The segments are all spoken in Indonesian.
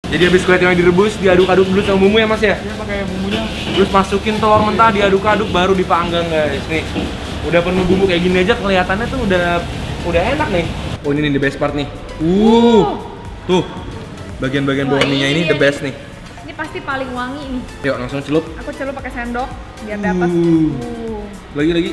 Jadi habis kue tiaw yang direbus, diaduk-aduk dulu sama bumbu ya mas ya? Iya, pakai bumbunya. Terus masukin telur mentah, diaduk-aduk baru dipanggang guys. Nih, udah penuh bumbu kayak gini aja kelihatannya tuh udah enak nih. Oh ini nih the best part nih. Tuh, bagian-bagian bawah minyak ini the best nih. Ini pasti paling wangi nih. Yuk langsung celup. Aku celup pakai sendok biar dapat. Lagi.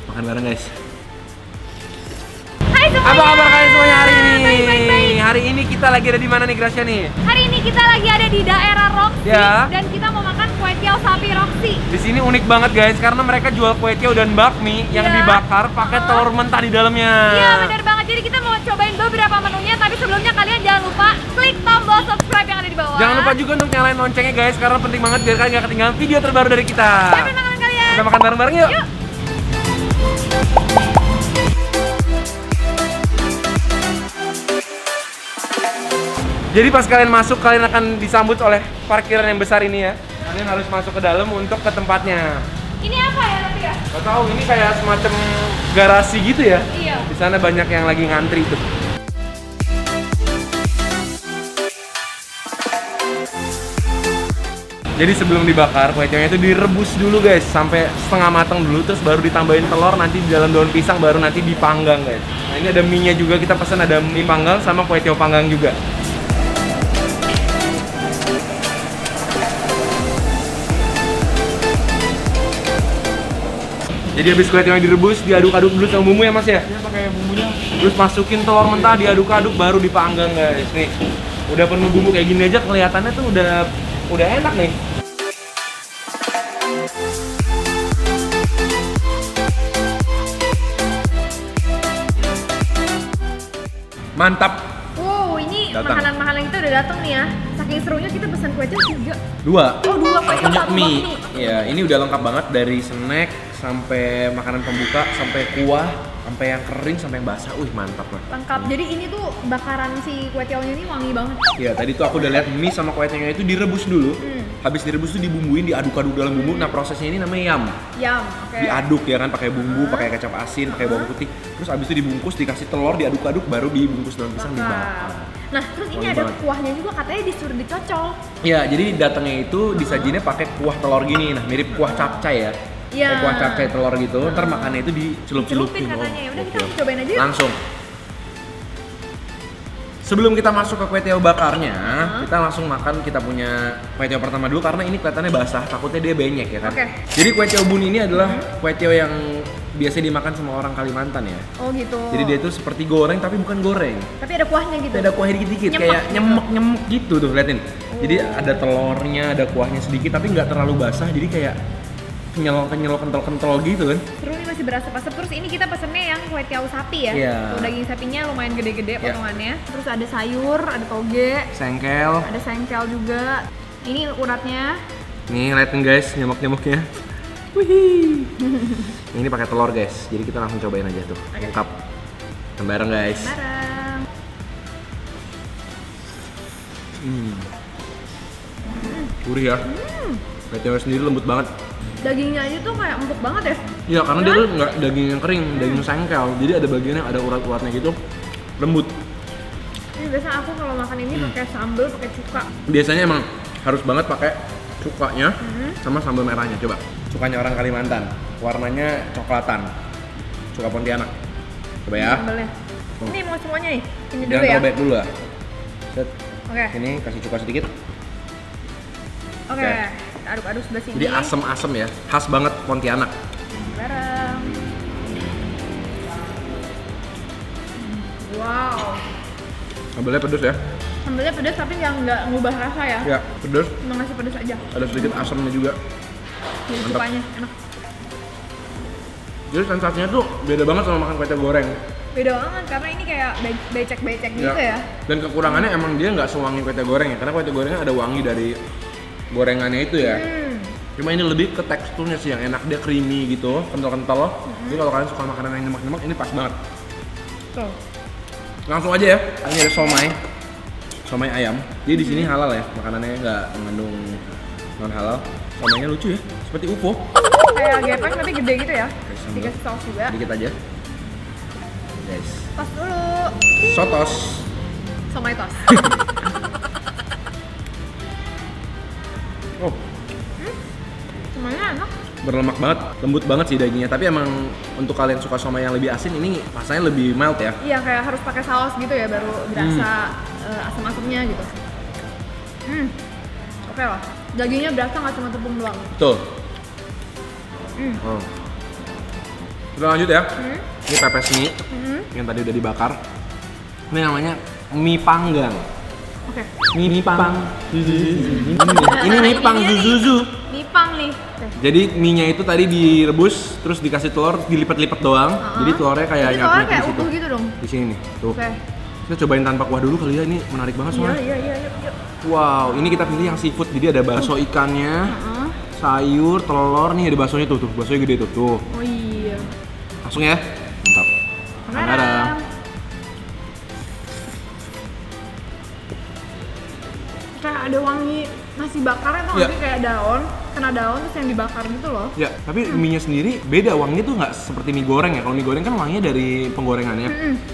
Makan bareng guys. Hai semuanya. Apa kabar kalian semuanya hari ini? Baik. Hari ini kita lagi ada di mana nih Gracia nih? Hari ini kita lagi ada di daerah Roxy Ya. dan kita mau makan kue tiaw sapi Roxy. Di sini unik banget guys karena mereka jual kue tiaw dan bakmi yang Iya. dibakar pakai telur mentah di dalamnya. Iya benar banget. Jadi kita mau cobain beberapa menunya, tapi sebelumnya kalian jangan lupa klik tombol subscribe yang ada di bawah. Jangan lupa juga untuk nyalain loncengnya guys karena penting banget biar kalian gak ketinggalan video terbaru dari kita. Siapin makanan kalian. Kita makan bareng-bareng yuk. Yuk. Jadi pas kalian masuk kalian akan disambut oleh parkiran yang besar ini ya. Kalian harus masuk ke dalam untuk ke tempatnya. Ini apa ya nanti ya? Gak tahu ini kayak semacam garasi gitu ya. Iya. Di sana banyak yang lagi ngantri tuh. Jadi sebelum dibakar, kue tiawnya itu direbus dulu guys, sampai setengah matang dulu, terus baru ditambahin telur, nanti di dalam daun pisang, baru nanti dipanggang guys. Nah ini ada mie-nya juga, kita pesan ada mie panggang sama kue tiaw panggang juga. Jadi habis kue tiaw yang direbus, diaduk-aduk dulu sama bumbu ya mas ya? Iya, pakai bumbunya. Terus masukin telur mentah, diaduk-aduk baru dipanggang guys. Nih, udah penuh bumbu kayak gini aja kelihatannya tuh udah enak nih. Mantap. Wow, ini Datang. makanan-makanan kita udah datang nih ya. Saking serunya kita pesan kue tiaw 3. Dua. Oh, 2 kue tiaw Punya satu mie. bakmi. Ya, ini udah lengkap banget dari snack sampai makanan pembuka sampai kuah, sampai yang kering sampai yang basah. Wih, mantap lah. Lengkap. Jadi ini tuh bakaran si kue tiawnya ini wangi banget. Ya, tadi tuh aku udah lihat mie sama kue tiawnya itu direbus dulu. Habis direbus tuh dibumbuin, diaduk-aduk dalam bumbu. Nah, prosesnya ini namanya yam. Yum, oke. Diaduk ya kan, pakai bumbu, pakai kecap asin, pakai bawang putih. Terus abis itu dibungkus, dikasih telur, diaduk-aduk, baru dibungkus daun pisang dibakar. Nah, terus ini Wangi ada banget. kuahnya juga, katanya disuruh dicocol. Ya, jadi datangnya itu disajinya pakai kuah telur gini. Nah, mirip kuah capcay ya. Iya. Kayak kuah capcay telur gitu. Ntar makannya itu dicelup-celupin. Celupin katanya. Ya udah kita Oke. cobain aja yuk. Langsung. Sebelum kita masuk ke kue tiaw bakarnya, kita langsung makan kita punya kue tiaw pertama dulu karena ini kelihatannya basah, takutnya dia benyek ya kan. Oke. Jadi kue tiaw bun ini adalah kue tiaw yang biasa dimakan sama orang Kalimantan ya. Oh gitu. Jadi dia itu seperti goreng tapi bukan goreng. Tapi ada kuahnya gitu. Ada kuahnya dikit-dikit, Nyemek kayak gitu. nyemek-nyemek gitu tuh, liatin. Jadi ada telurnya, ada kuahnya sedikit tapi nggak terlalu basah, jadi kayak kenyal kental-kental gitu kan. Seru nih, masih berasap-asap. Terus ini kita pesennya yang kue tiaw sapi ya. Iya. Tuh, daging sapinya lumayan gede-gede Iya. potongannya. Terus ada sayur, ada toge, Sengkel. ada sengkel juga. Ini uratnya. Nih liatin guys, nyemok-nyemoknya. Wih. Ini pakai telur guys, jadi kita langsung cobain aja tuh. Lengkap. Makan bareng guys. Bareng. Gurih ya. Kue tiaw sendiri lembut banget. Dagingnya aja tuh kayak empuk banget ya. Iya, karena dia tuh nggak daging yang kering, daging sengkel. Jadi ada bagian yang ada urat-uratnya gitu, lembut. Ini biasa aku kalau makan ini pakai sambal, pakai cuka. Biasanya emang harus banget pakai cukanya sama sambal merahnya. Coba, cukanya orang Kalimantan, warnanya coklatan, cuka Pontianak. Coba ya. Sambalnya. Ini mau semuanya nih. Ini dulu Jangan ya. terlalu banyak dulu lah. Set. Oke. Ini kasih cuka sedikit. Oke. Oke. Kita aduk-aduk sebelah sini. Jadi asem-asem ya, khas banget Pontianak. Bareng. Wow. Sambalnya pedes ya. Sambalnya pedas tapi yang nggak ngubah rasa ya. Ya, pedes. Cuma ngasih pedas aja. Ada sedikit asamnya juga. Jadi Mantap. cukanya enak. Jadi sensasinya tuh beda banget sama makan kue tiaw goreng. Beda banget karena ini kayak becek-becek gitu ya. Dan kekurangannya emang dia nggak sewangi kue tiaw goreng ya, karena kue tiaw gorengnya ada wangi dari gorengannya itu ya. Cuma ini lebih ke teksturnya sih yang enak, dia creamy gitu, kental-kental. Jadi kalau kalian suka makanan yang nyemek-nyemek, ini pas banget. Tuh. Langsung aja ya. Ini ada somai ayam. Jadi di sini halal ya, makanannya nggak mengandung non halal. Somainya lucu ya, seperti UFO. Kayak gepeng tapi gede gitu ya. Oke, sambal. Dikasih saus juga. Dikit aja. Guys. Tos dulu. Sotos. somai tos. Oh, Semuanya enak. berlemak banget, lembut banget sih dagingnya. Tapi emang untuk kalian suka somai yang lebih asin, ini rasanya lebih mild ya. Iya, kayak harus pakai saus gitu ya baru berasa asam-asamnya gitu. Oke lah. Dagingnya berasa nggak cuma tepung doang. Betul. Oh. Kita lanjut ya. Ini pepes mie yang tadi udah dibakar. Ini namanya mie panggang. Oke. Mie pang. Ini mie pang zuzuzu. Nipang nih. Oke. Jadi mie-nya itu tadi direbus, terus dikasih telur, dilipat-lipat doang. Jadi telurnya kayak Jadi nyatu telurnya di kayak situ. utuh gitu dong. Di sini nih. Tuh. Oke. Kita cobain tanpa kuah dulu kali ya, ini menarik banget soalnya. Iya, yuk. Wow, ini kita pilih yang seafood. Jadi ada bakso ikannya, sayur, telur, nih ada baksonya tuh, baksonya gede tuh. Oh iya. Langsung ya. Mantap. Kadang. Kayak ada wangi nasi bakarnya tuh Iya. nggak sih, kayak daun, kena daun terus yang dibakar gitu loh. Ya, tapi mie-nya sendiri beda, wanginya tuh nggak seperti mie goreng ya. Kalau mie goreng kan wanginya dari penggorengannya.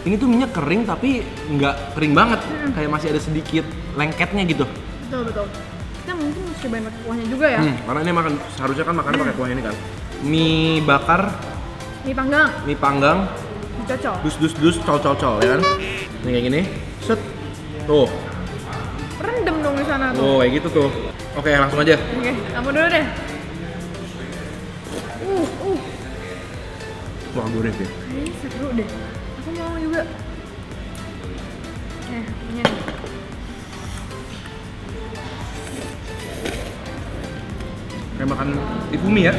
Ini tuh minyak kering tapi nggak kering banget, kayak masih ada sedikit lengketnya gitu. Betul. Kita mungkin harus cobain pakai kuahnya juga ya. Karena ini makan seharusnya kan makan pakai kuah ini kan. Mie bakar, Mie panggang, mie panggang, dicocol. dus col ya kan. Ini kayak gini, set, tuh. Rendem dong di sana tuh. Oh, kayak gitu tuh. Oke, langsung aja. Oke, kamu dulu deh. Wah, goreng deh. Ini seru deh. Aku mau juga. Ini nih. Kayak makan ifumi ya?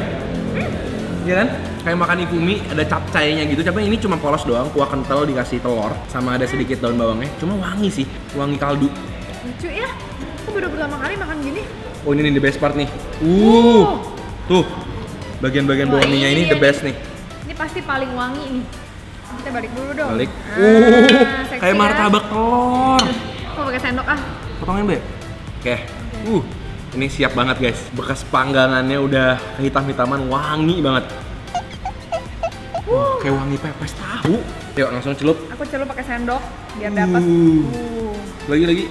Iya kan? Kayak makan ifumi, ada capcaynya gitu. Tapi ini cuma polos doang, kuah kental dikasih telur, sama ada sedikit daun bawangnya. Cuma wangi sih, wangi kaldu. Lucu ya. Aku baru pertama kali makan gini. Oh, ini nih the best part nih. Tuh, bagian-bagian bawang mie-nya ini the best nih. Ini pasti paling wangi nih. Kita balik dulu dong. Balik. Seksi Kayak ya. martabak telur. Mau pakai sendok ah. Potongin, Be. Oke. Ini siap banget, guys. Bekas panggangannya udah hitam-hitaman, wangi banget. Kayak wangi pepes tahu. Yuk, langsung celup. Aku celup pakai sendok biar dapat. Lagi.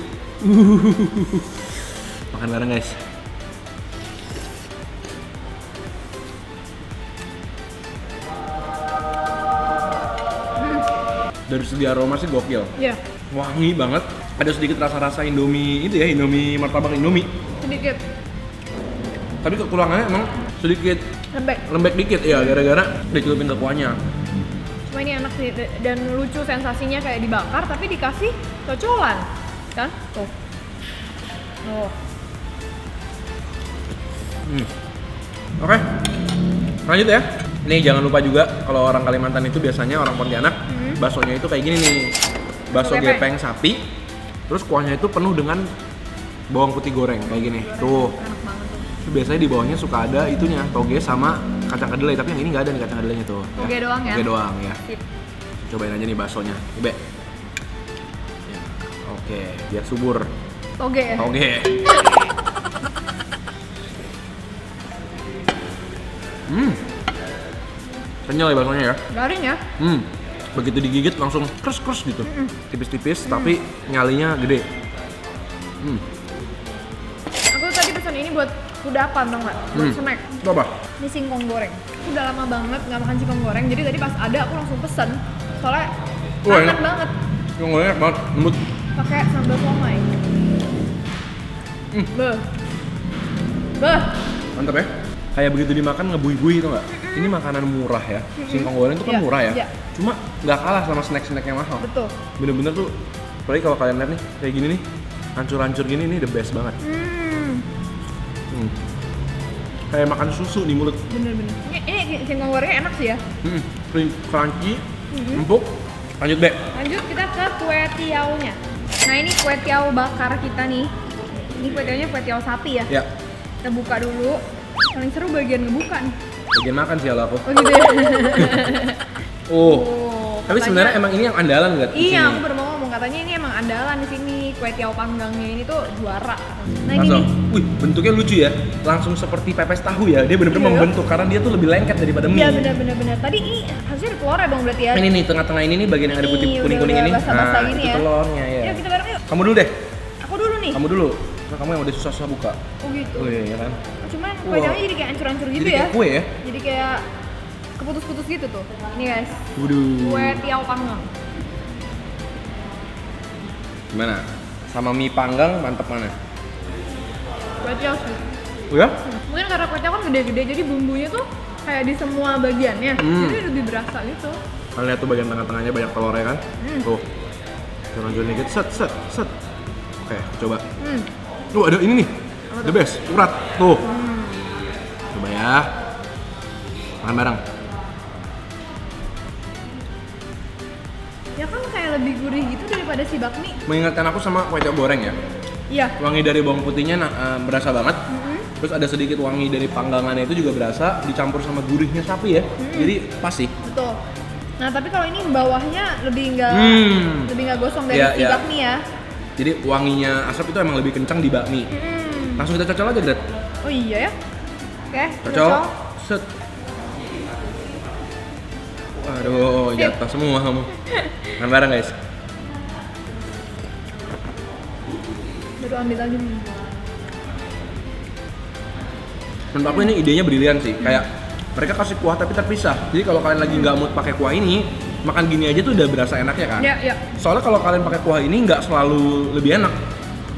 Makan bareng, guys. Dari segi aroma sih gokil. Iya. Wangi banget. Ada sedikit rasa-rasa Indomie itu ya, Indomie martabak Indomie. Sedikit Tapi kekurangannya emang sedikit lembek. lembek dikit ya, gara-gara dicelupin ke kuahnya. Cuma ini enak sih dan lucu sensasinya kayak dibakar tapi dikasih cocolan. Kan? Tuh. Oh. Oke. Lanjut ya. Nih jangan lupa juga kalau orang Kalimantan itu biasanya orang Pontianak, baksonya itu kayak gini nih. Bakso Bakso gepeng sapi. Terus kuahnya itu penuh dengan bawang putih goreng kayak gini. Tuh. Enak banget tuh. Terus biasanya di bawahnya suka ada itunya, toge sama kacang kedelai, tapi yang ini nggak ada nih kacang kedelainya tuh. Toge doang ya? Toge doang ya. Sip. Cobain aja nih baksonya. Ibe. Ya. Oke, biar subur. Toge ya? Toge. Kenyal ya baksonya ya. Garing ya? Begitu digigit langsung krus gitu. Tipis-tipis tapi nyalinya gede. Aku tadi pesan ini buat kudapan dong nggak? Buat snack. Itu apa? Ini singkong goreng. Aku udah lama banget nggak makan singkong goreng, jadi tadi pas ada aku langsung pesen. Soalnya Wah, enak enak. banget. Yang enak banget, lembut. Pakai sambal somai. Beh. Mantap ya. Kayak begitu dimakan ngebui-bui itu nggak? Ini makanan murah ya. Singkong goreng itu kan Iya, murah ya. iya. Cuma nggak kalah sama snack-snack yang mahal. Betul. Bener-bener tuh, apalagi kalau kalian lihat nih, kayak gini nih, hancur-hancur gini nih the best banget. Kayak makan susu di mulut. Bener-bener. Ini singkong gorengnya enak sih ya. Crunchy, empuk. Lanjut, Be. Lanjut kita ke kue tiaunya. Nah ini kue tiao bakar kita nih. Ini kue tiaunya kue tiao sapi ya. Ya, Kita buka dulu. Paling seru bagian ngebuka nih. bagian makan sih kalau aku. Oh gitu ya. Oh. Tapi katanya- sebenarnya emang ini yang andalan nggak? di Iya, sini? aku baru mau ngomong katanya ini emang andalan di sini. Kue tiao panggangnya ini tuh juara. Nah ini Langsung. nih. Wih, bentuknya lucu ya. Langsung seperti pepes tahu ya. Dia bener-bener Iya. membentuk karena dia tuh lebih lengket daripada mie. Iya benar-benar. Tadi ini harusnya ada telurnya dong berarti ya. Ini nih tengah-tengah ini nih bagian yang ada putih Nih, kuning-kuning udah ini. basah-basah gini itu ya. telurnya ya. Yuk kita bareng yuk. Kamu dulu deh. Aku dulu nih. Kamu dulu. Nah, kamu yang udah susah-susah buka. Oh gitu. Oh iya kan. Cuman Wow. kue tiaonya jadi kayak hancur-hancur gitu Jadi ya. kayak kue ya. Jadi kayak keputus-putus gitu tuh. Ini guys, Waduh. kue tiao panggang. Gimana? Sama mie panggang mantep mana? Kue tiao sih. Oh ya? Mungkin karena kue tiao kan gede-gede, jadi bumbunya tuh kayak di semua bagiannya. Jadi lebih berasa gitu. Kalian lihat tuh bagian tengah-tengahnya banyak telurnya kan? Tuh. Jangan dikit, set. Oke, coba. Tuh ada ini nih. The best, urat. Tuh. Coba ya. Makan bareng. Ya kan kayak lebih gurih gitu daripada si bakmi. Mengingatkan aku sama kue tiaw goreng ya. Iya. Wangi dari bawang putihnya berasa banget. Terus ada sedikit wangi dari panggangannya itu juga berasa, dicampur sama gurihnya sapi ya. Jadi pas sih. Betul. Nah tapi kalau ini bawahnya lebih nggak gosong dari Iya, si iya. bakmi ya. Jadi wanginya asap itu emang lebih kencang di bakmi. Langsung kita cocol aja, Gret. Oh iya ya. Oke. Cocol. Set. Waduh, Sip. jatuh semua kamu. Makan bareng guys. Baru ambil lagi nih. Menurut aku ini idenya brilian sih. Kayak mereka kasih kuah tapi terpisah. Jadi kalau kalian lagi nggak mood pakai kuah ini, makan gini aja tuh udah berasa enaknya kan. Iya. Soalnya kalau kalian pakai kuah ini nggak selalu lebih enak.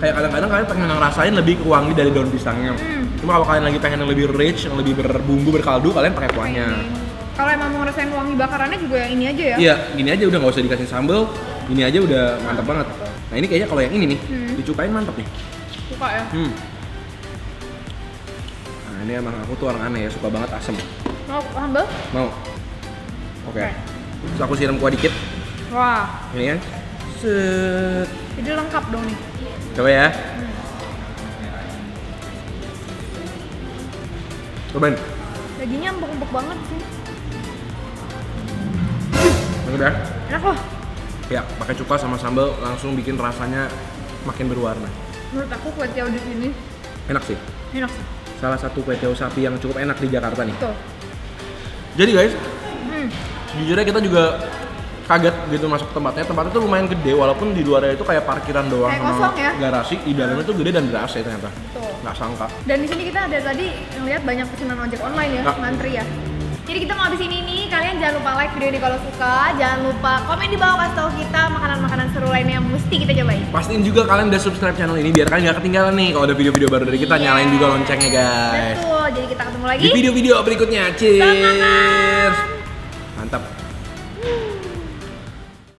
Kayak kadang-kadang kalian pengen ngerasain lebih wangi dari daun pisangnya. Cuma kalau kalian lagi pengen yang lebih rich, yang lebih berbumbu berkaldu, kalian pakai kuahnya. Kalau emang mau ngerasain wangi bakarannya juga yang ini aja ya. Iya, gini aja udah nggak usah dikasih sambal, gini aja udah mantap banget. Nah ini kayaknya kalau yang ini nih, dicukain mantap nih. Suka ya. Nah ini emang aku tuh orang aneh ya, suka banget asem. Mau sambal? Mau? Oke. Oke. Terus aku siram kuah dikit, Wah. ini kan. Set. Jadi lengkap dong nih. Coba ya. Cobain. Dagingnya empuk-empuk banget sih. Udah. Enak loh. Ya, pakai cuka sama sambal langsung bikin rasanya makin berwarna. Menurut aku kue tiaw di sini Enak sih. enak sih. Salah satu kue tiaw sapi yang cukup enak di Jakarta nih. Tuh. Jadi guys, jujurnya kita juga kaget gitu masuk tempatnya. Tempatnya tuh lumayan gede walaupun di luarnya itu kayak parkiran doang Kayak sama kosong ya? garasi. Di dalamnya tuh gede dan ber-AC ternyata. Tuh. Nggak sangka. Dan di sini kita ada tadi ngeliat banyak pesanan ojek online ya, Nggak. ngantri ya. Jadi kita mau habis ini nih, kalian jangan lupa like video ini kalau suka, jangan lupa komen di bawah kasih tahu kita makanan-makanan seru lainnya yang mesti kita cobain. Pastiin juga kalian udah subscribe channel ini biar kalian nggak ketinggalan nih kalau ada video-video baru dari kita. Iya. Nyalain juga loncengnya guys. Betul, jadi kita ketemu lagi Di video-video berikutnya. Cheers. Selamat makan.